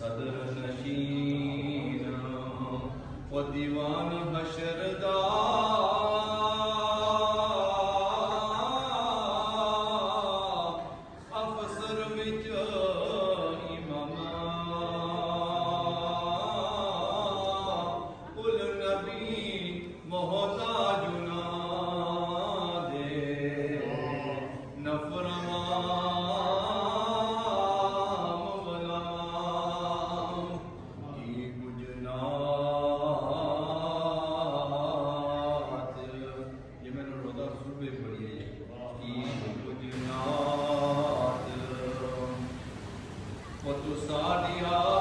सदर नशीन व दीवान हशरदा अफसर विच इमामा कुल नबी मोहताजुना दे नफरमा What to start